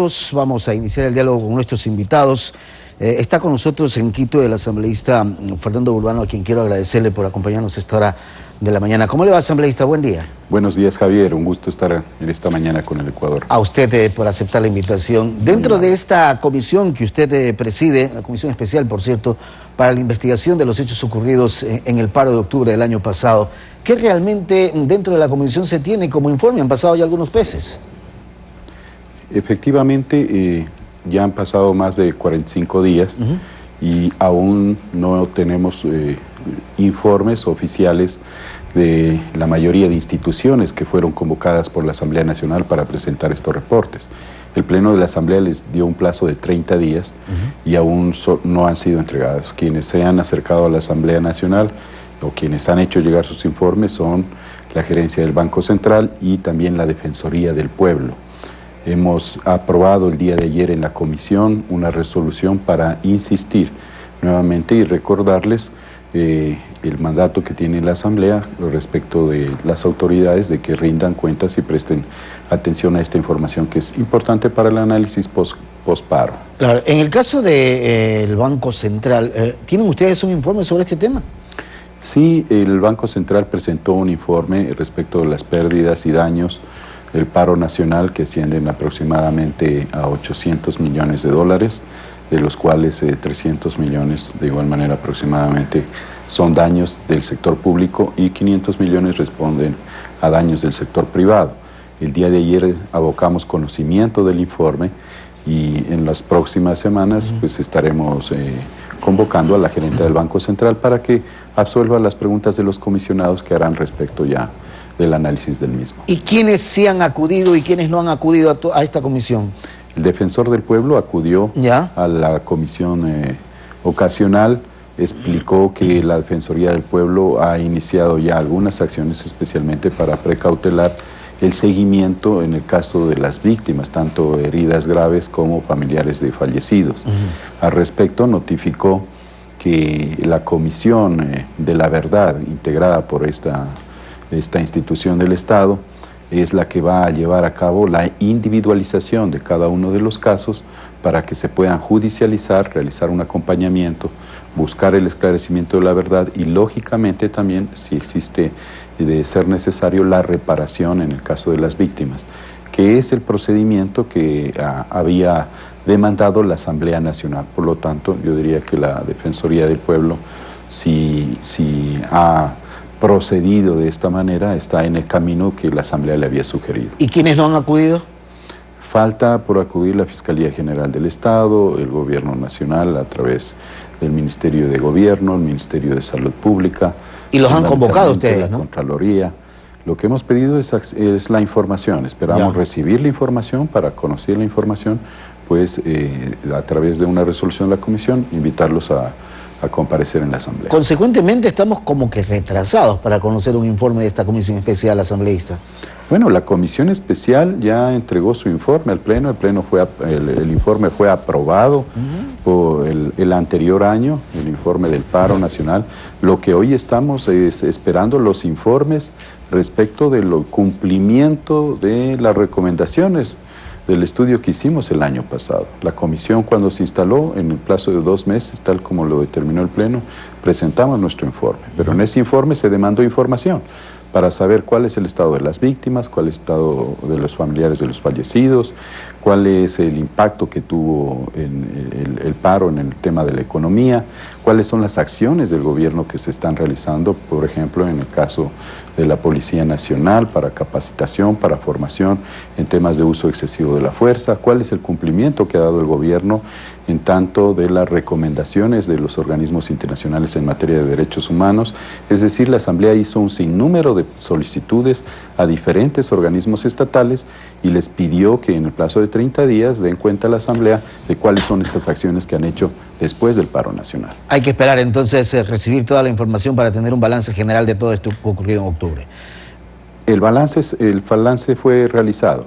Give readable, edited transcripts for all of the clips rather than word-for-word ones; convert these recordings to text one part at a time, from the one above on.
minutos vamos a iniciar el diálogo con nuestros invitados. Está con nosotros en Quito el asambleísta Fernando Burbano, a quien quiero agradecerle por acompañarnos a esta hora de la mañana. ¿Cómo le va, asambleísta? Buen día. Buenos días, Javier. Un gusto estar en esta mañana con el Ecuador. A usted por aceptar la invitación. Dentro de esta comisión que usted preside, la comisión especial, por cierto, para la investigación de los hechos ocurridos en el paro de octubre del año pasado, ¿qué realmente dentro de la comisión se tiene como informe? Han pasado ya algunos meses. Efectivamente, ya han pasado más de 45 días y aún no tenemos informes oficiales de la mayoría de instituciones que fueron convocadas por la Asamblea Nacional para presentar estos reportes. El Pleno de la Asamblea les dio un plazo de 30 días y aún no han sido entregados. Quienes se han acercado a la Asamblea Nacional o quienes han hecho llegar sus informes son la Gerencia del Banco Central y también la Defensoría del Pueblo. Hemos aprobado el día de ayer en la comisión una resolución para insistir nuevamente y recordarles el mandato que tiene la Asamblea respecto de las autoridades de que rindan cuentas y presten atención a esta información que es importante para el análisis post-paro. Claro, en el caso del Banco Central, ¿tienen ustedes un informe sobre este tema? Sí, el Banco Central presentó un informe respecto de las pérdidas y daños del paro nacional que ascienden aproximadamente a 800 millones de dólares, de los cuales 300 millones de igual manera aproximadamente son daños del sector público y 500 millones responden a daños del sector privado. El día de ayer abocamos conocimiento del informe y en las próximas semanas pues estaremos convocando a la gerente del Banco Central para que absuelva las preguntas de los comisionados que harán respecto ya del análisis del mismo. ¿Y quiénes sí han acudido y quiénes no han acudido a esta comisión? El defensor del pueblo acudió a la comisión ocasional, explicó que la Defensoría del Pueblo ha iniciado ya algunas acciones especialmente para precautelar el seguimiento en el caso de las víctimas, tanto heridas graves como familiares de fallecidos. Al respecto notificó que la Comisión de la Verdad, integrada por esta institución del Estado, es la que va a llevar a cabo la individualización de cada uno de los casos para que se puedan judicializar, realizar un acompañamiento, buscar el esclarecimiento de la verdad y lógicamente también, si existe de ser necesario, la reparación en el caso de las víctimas, que es el procedimiento que había demandado la Asamblea Nacional. Por lo tanto, yo diría que la Defensoría del Pueblo, si ha procedido de esta manera, está en el camino que la Asamblea le había sugerido. ¿Y quiénes no han acudido? Falta por acudir la Fiscalía General del Estado, el Gobierno Nacional a través del Ministerio de Gobierno, el Ministerio de Salud Pública. ¿Y los han convocado ustedes, la Contraloría. Lo que hemos pedido es la información. Esperamos recibir la información para conocer la información, pues a través de una resolución de la Comisión, invitarlos a comparecer en la Asamblea. Consecuentemente estamos como que retrasados para conocer un informe de esta comisión especial asambleísta. Bueno, la comisión especial ya entregó su informe al Pleno, el informe fue aprobado por el anterior año, el informe del paro nacional. Lo que hoy estamos es esperando los informes respecto del cumplimiento de las recomendaciones del estudio que hicimos el año pasado. La comisión, cuando se instaló en el plazo de 2 meses, tal como lo determinó el Pleno, presentamos nuestro informe. Pero en ese informe se demandó información para saber cuál es el estado de las víctimas, cuál es el estado de los familiares de los fallecidos, cuál es el impacto que tuvo el paro en el tema de la economía, cuáles son las acciones del gobierno que se están realizando, por ejemplo, en el caso de la Policía Nacional para capacitación, para formación en temas de uso excesivo de la fuerza, cuál es el cumplimiento que ha dado el gobierno en tanto de las recomendaciones de los organismos internacionales en materia de derechos humanos. Es decir, la Asamblea hizo un sinnúmero de solicitudes a diferentes organismos estatales y les pidió que en el plazo de 30 días den cuenta a la Asamblea de cuáles son estas acciones que han hecho después del paro nacional. Hay que esperar entonces recibir toda la información para tener un balance general de todo esto ocurrido en octubre. El balance fue realizado.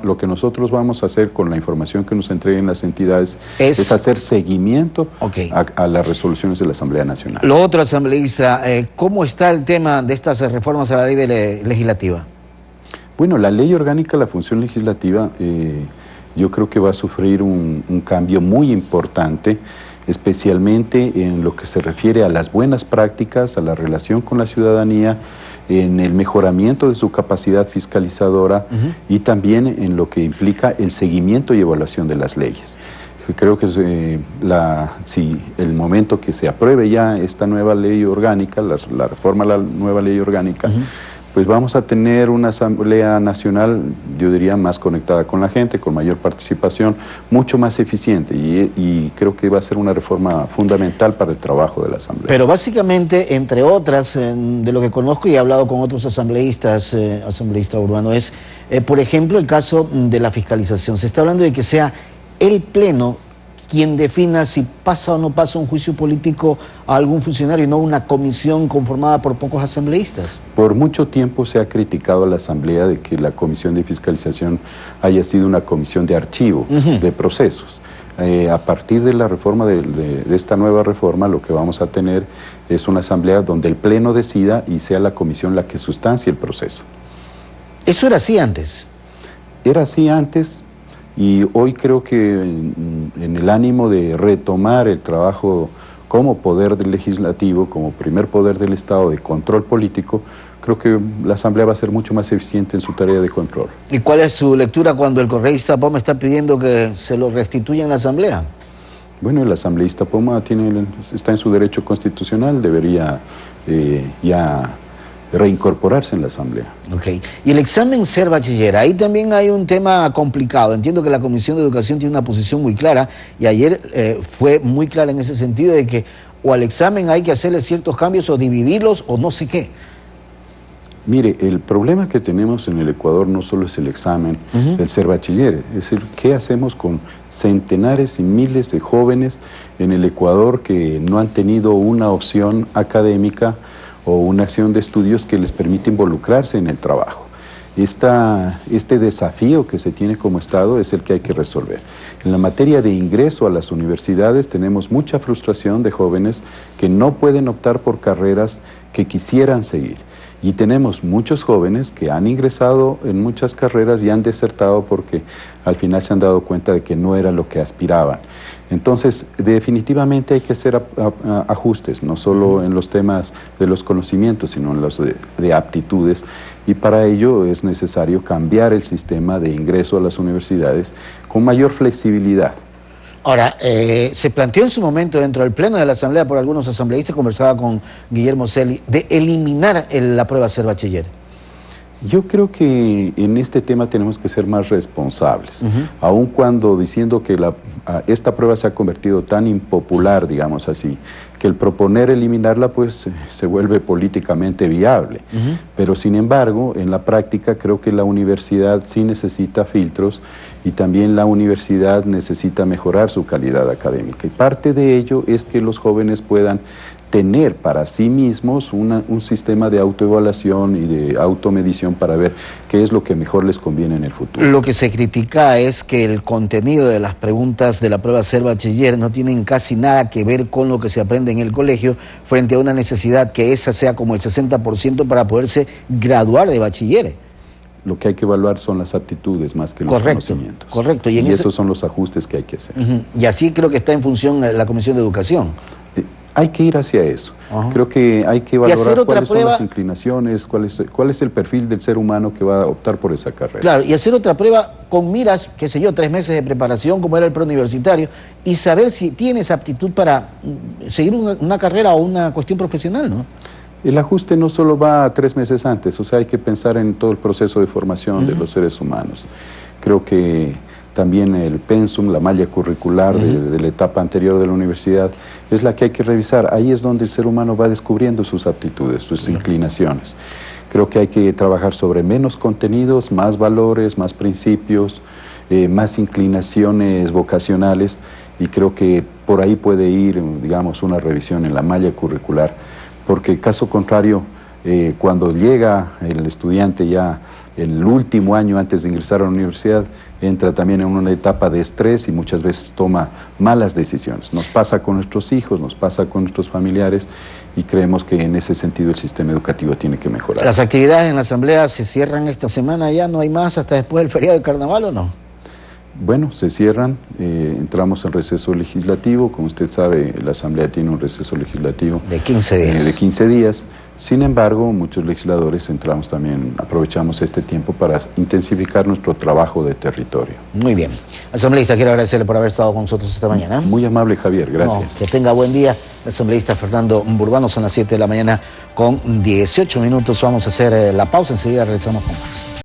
Lo que nosotros vamos a hacer con la información que nos entreguen las entidades es hacer seguimiento a las resoluciones de la Asamblea Nacional. Lo otro, asambleísta, ¿cómo está el tema de estas reformas a la ley legislativa? Bueno, la Ley Orgánica de la Función Legislativa yo creo que va a sufrir un cambio muy importante, especialmente en lo que se refiere a las buenas prácticas, a la relación con la ciudadanía, en el mejoramiento de su capacidad fiscalizadora y también en lo que implica el seguimiento y evaluación de las leyes. Creo que si el momento que se apruebe ya esta nueva ley orgánica, la reforma a la nueva ley orgánica, pues vamos a tener una Asamblea Nacional, yo diría, más conectada con la gente, con mayor participación, mucho más eficiente, y creo que va a ser una reforma fundamental para el trabajo de la Asamblea. Pero básicamente, entre otras, de lo que conozco y he hablado con otros asambleístas, asambleísta urbano, es, por ejemplo, el caso de la fiscalización. Se está hablando de que sea el Pleno quien defina si pasa o no pasa un juicio político a algún funcionario y no una comisión conformada por pocos asambleístas. Por mucho tiempo se ha criticado a la Asamblea de que la Comisión de Fiscalización haya sido una comisión de archivo, de procesos. A partir de la reforma, de esta nueva reforma, lo que vamos a tener es una Asamblea donde el Pleno decida y sea la comisión la que sustancie el proceso. ¿Eso era así antes? Era así antes. Y hoy creo que en el ánimo de retomar el trabajo como poder legislativo, como primer poder del Estado de control político, creo que la Asamblea va a ser mucho más eficiente en su tarea de control. ¿Y cuál es su lectura cuando el correísta Poma está pidiendo que se lo restituya en la Asamblea? Bueno, el asambleísta Poma está en su derecho constitucional, debería ya reincorporarse en la Asamblea. Ok. Y el examen ser bachiller, ahí también hay un tema complicado. Entiendo que la Comisión de Educación tiene una posición muy clara y ayer fue muy clara en ese sentido de que o al examen hay que hacerle ciertos cambios o dividirlos o no sé qué. Mire, el problema que tenemos en el Ecuador no solo es el examen, el ser bachiller, es decir, ¿qué hacemos con centenares y miles de jóvenes en el Ecuador que no han tenido una opción académica o una acción de estudios que les permite involucrarse en el trabajo? Este desafío que se tiene como Estado es el que hay que resolver. En la materia de ingreso a las universidades tenemos mucha frustración de jóvenes que no pueden optar por carreras que quisieran seguir. Y tenemos muchos jóvenes que han ingresado en muchas carreras y han desertado porque al final se han dado cuenta de que no era lo que aspiraban. Entonces, definitivamente hay que hacer ajustes, no solo en los temas de los conocimientos, sino en los de aptitudes, y para ello es necesario cambiar el sistema de ingreso a las universidades con mayor flexibilidad. Ahora, se planteó en su momento dentro del Pleno de la Asamblea por algunos asambleístas, conversaba con Guillermo Celi, de eliminar la prueba ser bachiller. Yo creo que en este tema tenemos que ser más responsables, aun cuando diciendo que esta prueba se ha convertido tan impopular, digamos así, que el proponer eliminarla pues se vuelve políticamente viable. Pero sin embargo, en la práctica creo que la universidad sí necesita filtros y también la universidad necesita mejorar su calidad académica. Y parte de ello es que los jóvenes puedan tener para sí mismos un sistema de autoevaluación y de automedición para ver qué es lo que mejor les conviene en el futuro. Lo que se critica es que el contenido de las preguntas de la prueba ser bachiller no tienen casi nada que ver con lo que se aprende en el colegio, frente a una necesidad que esa sea como el 60% para poderse graduar de bachiller. Lo que hay que evaluar son las aptitudes más que los conocimientos. Correcto. Y esos son los ajustes que hay que hacer. Y así creo que está en función la Comisión de Educación. Hay que ir hacia eso. Creo que hay que valorar cuáles son las inclinaciones, cuál es el perfil del ser humano que va a optar por esa carrera. Claro, y hacer otra prueba con miras, qué sé yo, 3 meses de preparación, como era el preuniversitario, y saber si tienes aptitud para seguir una carrera o una cuestión profesional, ¿no? El ajuste no solo va a 3 meses antes, o sea, hay que pensar en todo el proceso de formación de los seres humanos. Creo que también el pensum, la malla curricular de la etapa anterior de la universidad, es la que hay que revisar. Ahí es donde el ser humano va descubriendo sus aptitudes, sus inclinaciones. Creo que hay que trabajar sobre menos contenidos, más valores, más principios, más inclinaciones vocacionales, y creo que por ahí puede ir, digamos, una revisión en la malla curricular, porque caso contrario, cuando llega el estudiante ya el último año antes de ingresar a la universidad, entra también en una etapa de estrés y muchas veces toma malas decisiones. Nos pasa con nuestros hijos, nos pasa con nuestros familiares, y creemos que en ese sentido el sistema educativo tiene que mejorar. ¿Las actividades en la Asamblea se cierran esta semana ya? ¿No hay más hasta después del feriado de Carnaval o no? bueno, se cierran, entramos en receso legislativo. Como usted sabe, la Asamblea tiene un receso legislativo de 15 días. De 15 días. Sin embargo, muchos legisladores aprovechamos este tiempo para intensificar nuestro trabajo de territorio. Muy bien. Asambleísta, quiero agradecerle por haber estado con nosotros esta mañana. Muy amable, Javier, gracias. No, que tenga buen día. El asambleísta Fernando Burbano, son las 7 de la mañana con 18 minutos. Vamos a hacer la pausa, enseguida regresamos con más.